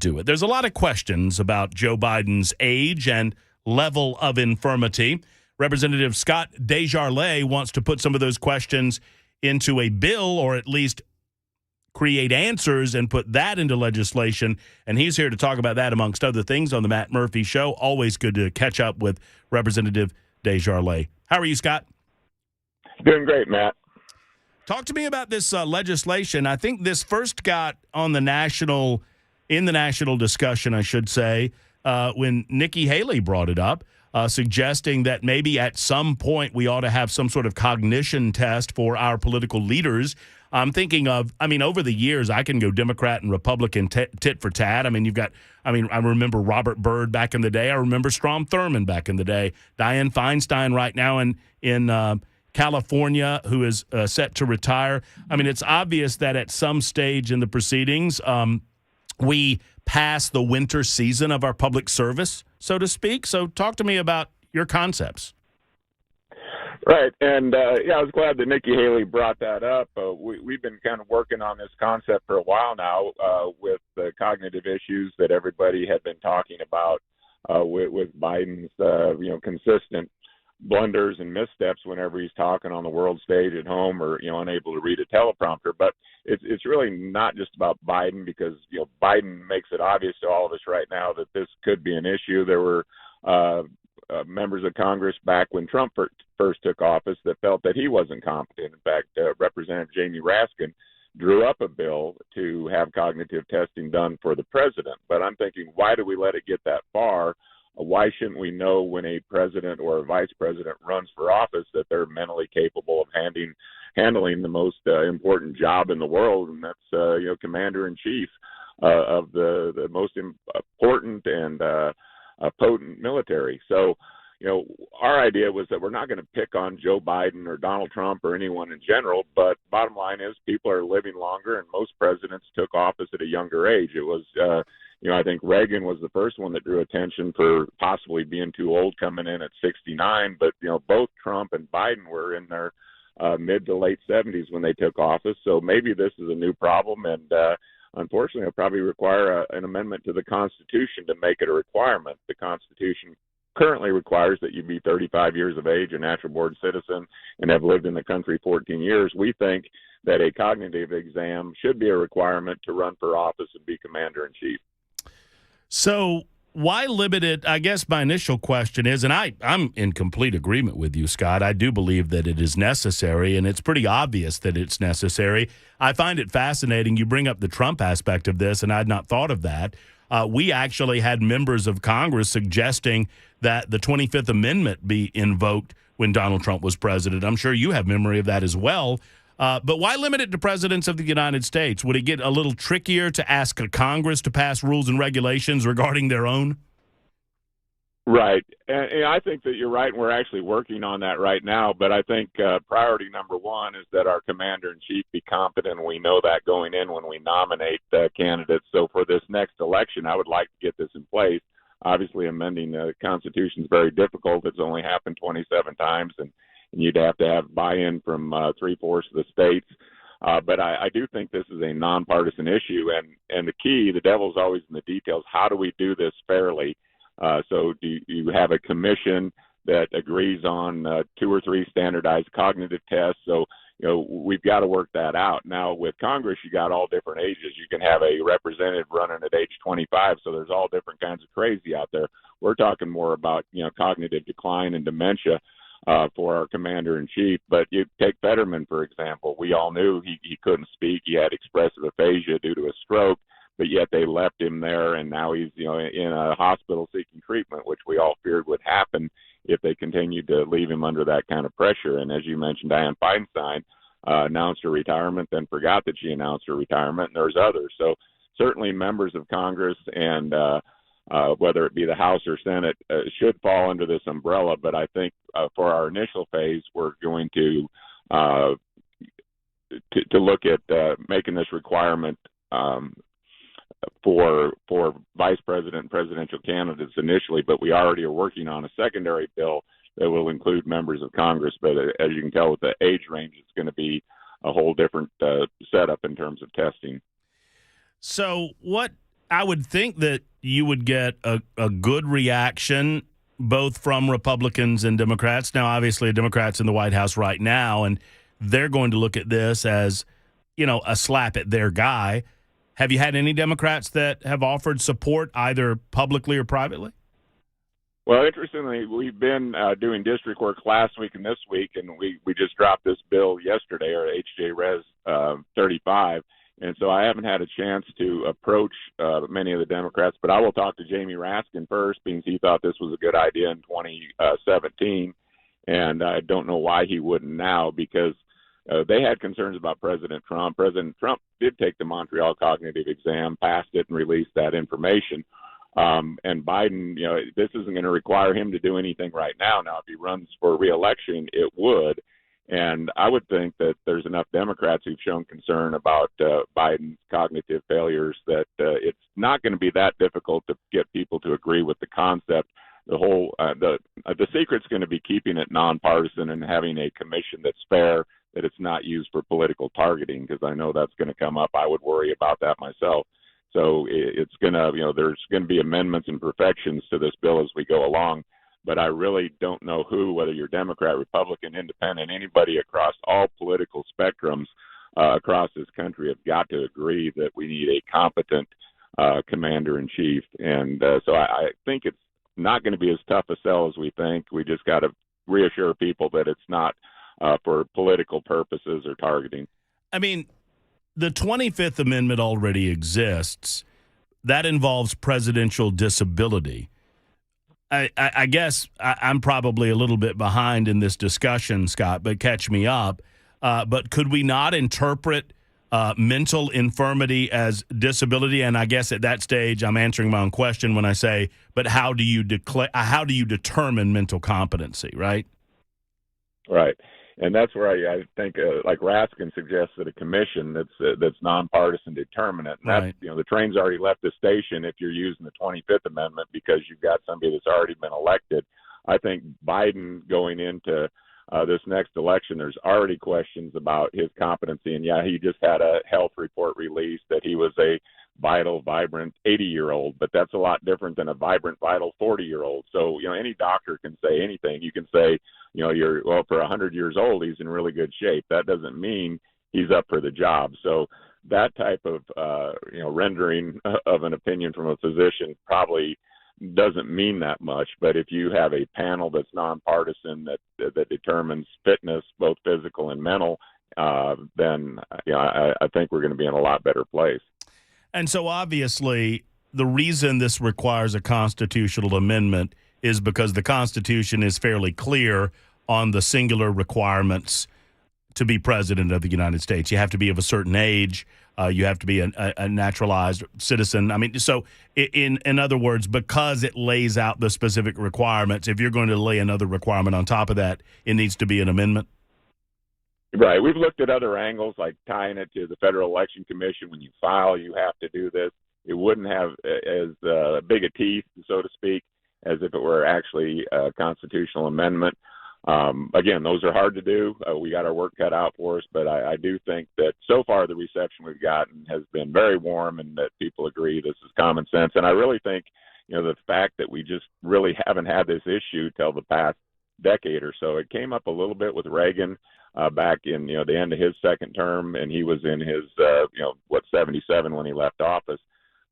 do it. There's a lot of questions about Joe Biden's age and level of infirmity. Representative Scott DesJarlais wants to put some of those questions into a bill, or at least create answers and put that into legislation. And he's here to talk about that, amongst other things, on the Matt Murphy Show. Always good to catch up with Representative DesJarlais. How are you, Scott? Doing great, Matt. Talk to me about this legislation. I think this first got on the national discussion, I should say, when Nikki Haley brought it up, suggesting that maybe at some point we ought to have some sort of cognition test for our political leaders. I'm thinking of, over the years, I can go Democrat and Republican tit for tat. I remember Robert Byrd back in the day. I remember Strom Thurmond back in the day. Dianne Feinstein right now in California, who is set to retire. It's obvious that at some stage in the proceedings, we pass the winter season of our public service, so to speak. So talk to me about your concepts. Right. And, I was glad that Nikki Haley brought that up. We've been kind of working on this concept for a while now with the cognitive issues that everybody had been talking about with Biden's, consistent blunders and missteps whenever he's talking on the world stage at home, or unable to read a teleprompter. But it's really not just about Biden, because Biden makes it obvious to all of us right now that this could be an issue. There were members of Congress back when Trump first took office that felt that he wasn't competent. In fact, Representative Jamie Raskin drew up a bill to have cognitive testing done for the president. But I'm thinking, why do we let it get that far? Why shouldn't we know when a president or a vice president runs for office that they're mentally capable of handling the most important job in the world, and that's commander-in-chief of the most important and potent military. So, our idea was that we're not going to pick on Joe Biden or Donald Trump or anyone in general, but bottom line is people are living longer, and most presidents took office at a younger age. It was I think Reagan was the first one that drew attention for possibly being too old coming in at 69. But, both Trump and Biden were in their mid to late 70s when they took office. So maybe this is a new problem. And unfortunately, it'll probably require an amendment to the Constitution to make it a requirement. The Constitution currently requires that you be 35 years of age, a natural-born citizen, and have lived in the country 14 years. We think that a cognitive exam should be a requirement to run for office and be commander-in-chief. So why limit it? I guess my initial question is, and I'm in complete agreement with you, Scott. I do believe that it is necessary, and it's pretty obvious that it's necessary. I find it fascinating. You bring up the Trump aspect of this, and I'd not thought of that. We actually had members of Congress suggesting that the 25th Amendment be invoked when Donald Trump was president. I'm sure you have memory of that as well. But why limit it to presidents of the United States? Would it get a little trickier to ask a Congress to pass rules and regulations regarding their own? Right. And I think that you're right, and we're actually working on that right now. But I think priority number one is that our commander-in-chief be competent, and we know that going in when we nominate candidates. So for this next election, I would like to get this in place. Obviously, amending the Constitution is very difficult. It's only happened 27 times, and you'd have to have buy-in from 3/4 of the states. But I do think this is a nonpartisan issue. And the key, the devil's always in the details. How do we do this fairly? So do you have a commission that agrees on 2 or 3 standardized cognitive tests? So, we've got to work that out. Now, with Congress, you got all different ages. You can have a representative running at age 25, so there's all different kinds of crazy out there. We're talking more about, cognitive decline and dementia for our commander-in-chief. But you take Fetterman, for example. We all knew he couldn't speak. He had expressive aphasia due to a stroke, but yet they left him there, and now he's in a hospital seeking treatment, which we all feared would happen if they continued to leave him under that kind of pressure. And as you mentioned, Dianne Feinstein announced her retirement, then forgot that she announced her retirement, and there's others. So certainly members of Congress and whether it be the House or Senate should fall under this umbrella. But I think for our initial phase, we're going to look at making this requirement for vice president and presidential candidates initially, but we already are working on a secondary bill that will include members of Congress. But as you can tell with the age range, it's going to be a whole different setup in terms of testing. So what I would think that you would get a good reaction both from Republicans and Democrats. Now, obviously, Democrats in the White House right now, and they're going to look at this as, a slap at their guy. Have you had any Democrats that have offered support either publicly or privately? Well, interestingly, we've been doing district work last week and this week, and we just dropped this bill yesterday, or HJ Res 35. And so I haven't had a chance to approach many of the Democrats, but I will talk to Jamie Raskin first, because he thought this was a good idea in 2017. And I don't know why he wouldn't now, because they had concerns about President Trump. President Trump did take the Montreal cognitive exam, passed it, and released that information. And Biden, this isn't going to require him to do anything right now. Now, if he runs for re-election, it would. And I would think that there's enough Democrats who've shown concern about Biden's cognitive failures that it's not going to be that difficult to get people to agree with the concept. The secret's going to be keeping it nonpartisan and having a commission that's fair, that it's not used for political targeting, because I know that's going to come up. I would worry about that myself. So it's going to, there's going to be amendments and perfections to this bill as we go along. But I really don't know who, whether you're Democrat, Republican, Independent, anybody across all political spectrums across this country have got to agree that we need a competent commander-in-chief. And so I think it's not going to be as tough a sell as we think. We just got to reassure people that it's not for political purposes or targeting. I mean, the 25th Amendment already exists. That involves presidential disability. I guess I'm probably a little bit behind in this discussion, Scott, but catch me up. But could we not interpret mental infirmity as disability? And I guess at that stage, I'm answering my own question when I say, but how do you determine mental competency, right? Right. And that's where I think, like Raskin suggested, a commission that's nonpartisan determinant. And right. The train's already left the station if you're using the 25th Amendment, because you've got somebody that's already been elected. I think Biden going into this next election, there's already questions about his competency. And, he just had a health report released that he was a vital, vibrant 80-year-old, but that's a lot different than a vibrant, vital 40-year-old. So, any doctor can say anything. You can say, for 100 years old, he's in really good shape. That doesn't mean he's up for the job. So that type of, rendering of an opinion from a physician probably doesn't mean that much. But if you have a panel that's nonpartisan that determines fitness, both physical and mental, then I think we're going to be in a lot better place. And so obviously the reason this requires a constitutional amendment is because the Constitution is fairly clear on the singular requirements to be president of the United States. You have to be of a certain age. You have to be a naturalized citizen. I mean, so in other words, because it lays out the specific requirements, if you're going to lay another requirement on top of that, it needs to be an amendment. Right. We've looked at other angles, like tying it to the Federal Election Commission. When you file, you have to do this. It wouldn't have as big a teeth, so to speak, as if it were actually a constitutional amendment. Again, those are hard to do. We got our work cut out for us, but I do think that so far the reception we've gotten has been very warm, and that people agree this is common sense. And I really think, the fact that we just really haven't had this issue till the past decade or so. It came up a little bit with Reagan back in, the end of his second term, and he was in his, 77 when he left office.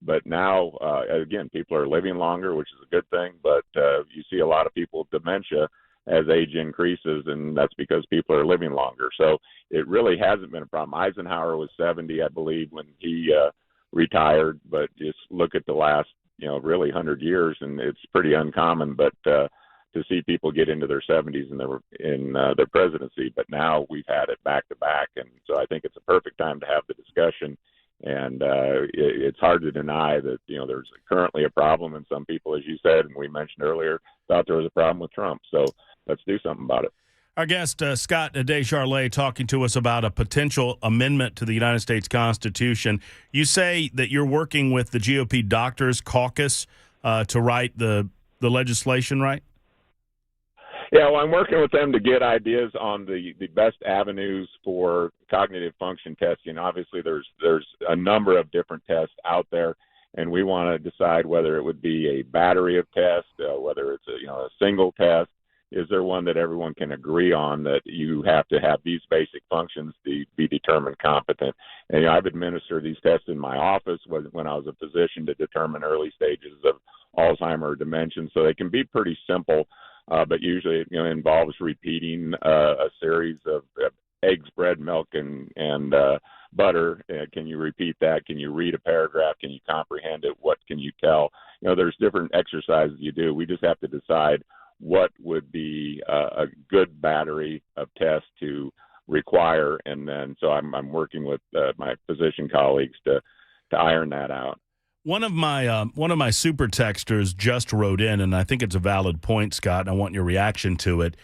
But now, again, people are living longer, which is a good thing. But you see a lot of people with dementia as age increases, and that's because people are living longer. So it really hasn't been a problem. Eisenhower was 70, I believe, when he retired. But just look at the last, really 100 years, and it's pretty uncommon. But to see people get into their 70s in their presidency. But now we've had it back to back, and so I think it's a perfect time to have the discussion. And it's hard to deny that, there's currently a problem, and some people, as you said, and we mentioned earlier, thought there was a problem with Trump. So let's do something about it. Our guest, Scott DesJarlais, talking to us about a potential amendment to the United States Constitution. You say that you're working with the GOP Doctors Caucus to write the legislation, right? Yeah, well, I'm working with them to get ideas on the best avenues for cognitive function testing. Obviously, there's a number of different tests out there, and we want to decide whether it would be a battery of tests, whether it's a single test. Is there one that everyone can agree on that you have to have these basic functions to be determined competent? And I've administered these tests in my office when I was a physician to determine early stages of Alzheimer's or dementia. So they can be pretty simple, but usually it involves repeating a series of eggs, bread, milk, and butter. Can you repeat that? Can you read a paragraph? Can you comprehend it? What can you tell? There's different exercises you do. We just have to decide what would be a good battery of tests to require, and then so I'm working with my physician colleagues to iron that out. One of my super texters just wrote in, and I think it's a valid point, Scott, and I want your reaction to it.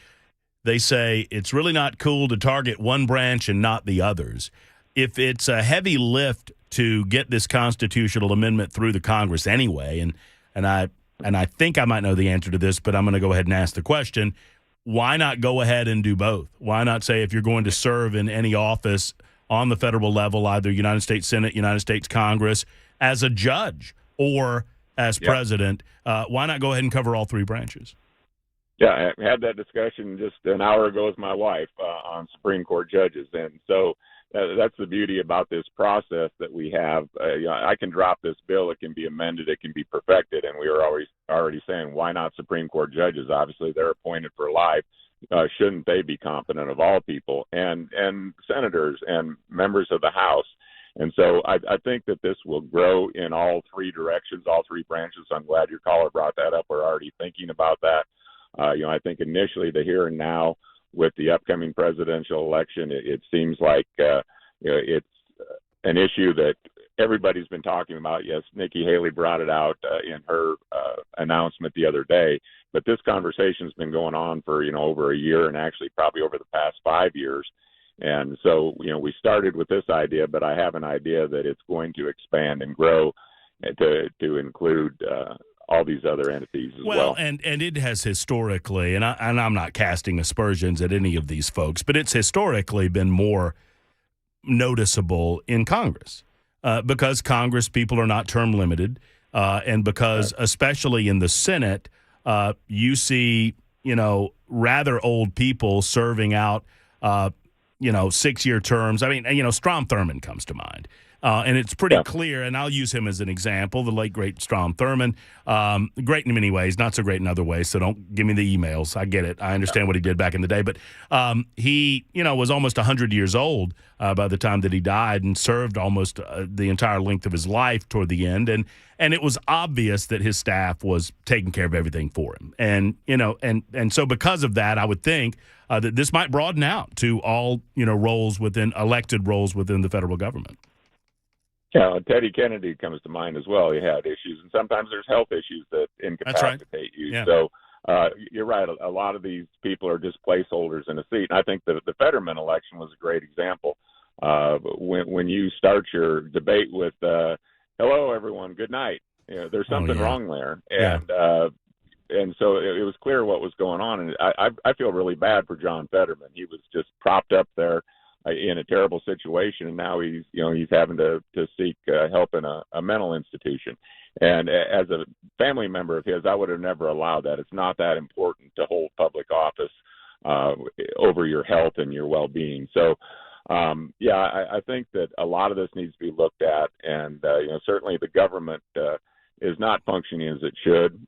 They say it's really not cool to target one branch and not the others. If it's a heavy lift to get this constitutional amendment through the Congress anyway, and I think I might know the answer to this, but I'm going to go ahead and ask the question, why not go ahead and do both? Why not say if you're going to serve in any office on the federal level, either United States Senate, United States Congress, as a judge or as president, why not go ahead and cover all three branches? Yeah, I had that discussion just an hour ago with my wife on Supreme Court judges, and so that's the beauty about this process that we have. I can drop this bill, it can be amended, it can be perfected, and we were already saying, why not Supreme Court judges? Obviously, they're appointed for life. Shouldn't they be competent of all people, and senators and members of the House? And so I think that this will grow in all three directions, all three branches. I'm glad your caller brought that up. We're already thinking about that. I think initially the here and now with the upcoming presidential election, it seems like it's an issue that everybody's been talking about. Yes, Nikki Haley brought it out in her announcement the other day, but this conversation's been going on for over a year, and actually probably over the past 5 years. And so we started with this idea, but I have an idea that it's going to expand and grow to include all these other entities as well. Well, and it has historically, and I'm not casting aspersions at any of these folks, but it's historically been more noticeable in Congress because Congress people are not term limited, and because especially in the Senate, you see rather old people serving out 6-year terms. I mean, Strom Thurmond comes to mind. And it's pretty clear, and I'll use him as an example, the late, great Strom Thurmond. Great in many ways, not so great in other ways, so don't give me the emails. I get it. I understand what he did back in the day. But he, was almost 100 years old by the time that he died and served almost the entire length of his life toward the end. And it was obvious that his staff was taking care of everything for him. And, and so because of that, I would think that this might broaden out to all, elected roles within the federal government. Yeah, Teddy Kennedy comes to mind as well. He had issues, and sometimes there's health issues that incapacitate you. Yeah. So you're right. A lot of these people are just placeholders in a seat. And I think that the Fetterman election was a great example. When you start your debate with "Hello, everyone, good night," there's something wrong there, and so it was clear what was going on. And I feel really bad for John Fetterman. He was just propped up there in a terrible situation, and now he's having to seek help in a mental institution. And as a family member of his, I would have never allowed that. It's not that important to hold public office over your health and your well-being. So, I think that a lot of this needs to be looked at, and certainly the government is not functioning as it should.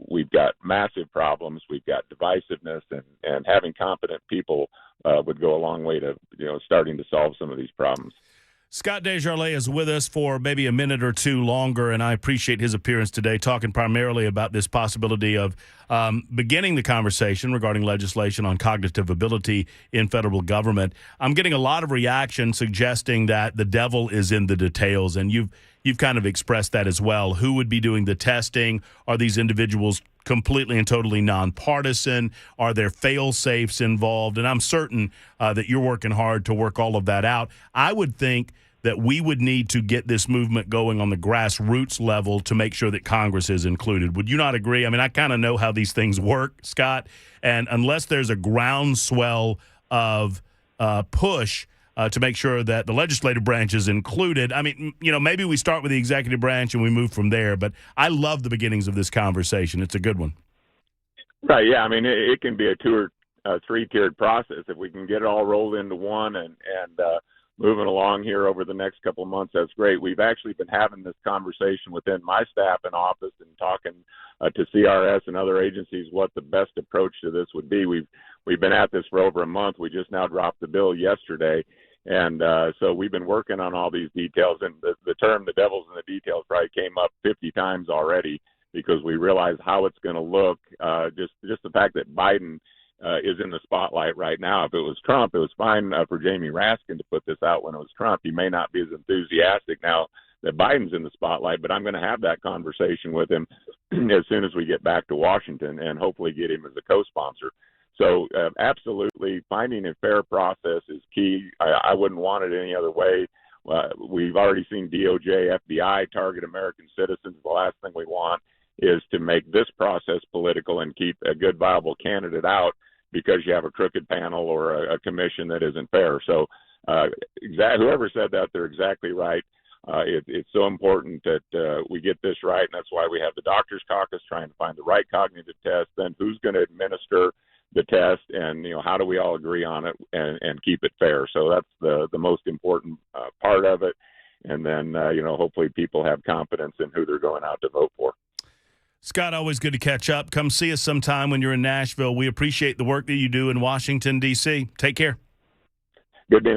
We've got massive problems. We've got divisiveness, and having competent people would go a long way to starting to solve some of these problems. Scott DesJarlais is with us for maybe a minute or two longer, and I appreciate his appearance today, talking primarily about this possibility of beginning the conversation regarding legislation on cognitive ability in federal government. I'm getting a lot of reaction suggesting that the devil is in the details, and you've kind of expressed that as well. Who would be doing the testing? Are these individuals completely and totally nonpartisan? Are there fail-safes involved? And I'm certain that you're working hard to work all of that out. I would think that we would need to get this movement going on the grassroots level to make sure that Congress is included. Would you not agree? I mean, I kind of know how these things work, Scott, and unless there's a groundswell of push, to make sure that the legislative branch is included. I mean, maybe we start with the executive branch and we move from there, but I love the beginnings of this conversation. It's a good one. Right, yeah. I mean, it can be a three-tiered process. If we can get it all rolled into one and moving along here over the next couple of months, that's great. We've actually been having this conversation within my staff in office and talking to CRS and other agencies what the best approach to this would be. We've been at this for over a month. We just now dropped the bill yesterday. And so we've been working on all these details, and the term "the devil's in the details" probably came up 50 times already because we realize how it's going to look. Just the fact that Biden is in the spotlight right now. If it was Trump, it was fine for Jamie Raskin to put this out when it was Trump. He may not be as enthusiastic now that Biden's in the spotlight, but I'm going to have that conversation with him as soon as we get back to Washington and hopefully get him as a co-sponsor. So absolutely, finding a fair process is key. I wouldn't want it any other way. We've already seen DOJ, FBI target American citizens. The last thing we want is to make this process political and keep a good, viable candidate out because you have a crooked panel or a commission that isn't fair. So whoever said that, they're exactly right. It's so important that we get this right, and that's why we have the Doctors Caucus trying to find the right cognitive test, then who's going to administer the test, and how do we all agree on it and keep it fair. So that's the most important part of it. And then hopefully people have confidence in who they're going out to vote for. Scott, always good to catch up. Come see us sometime when you're in Nashville. We appreciate the work that you do in Washington, D.C. Take care. Good being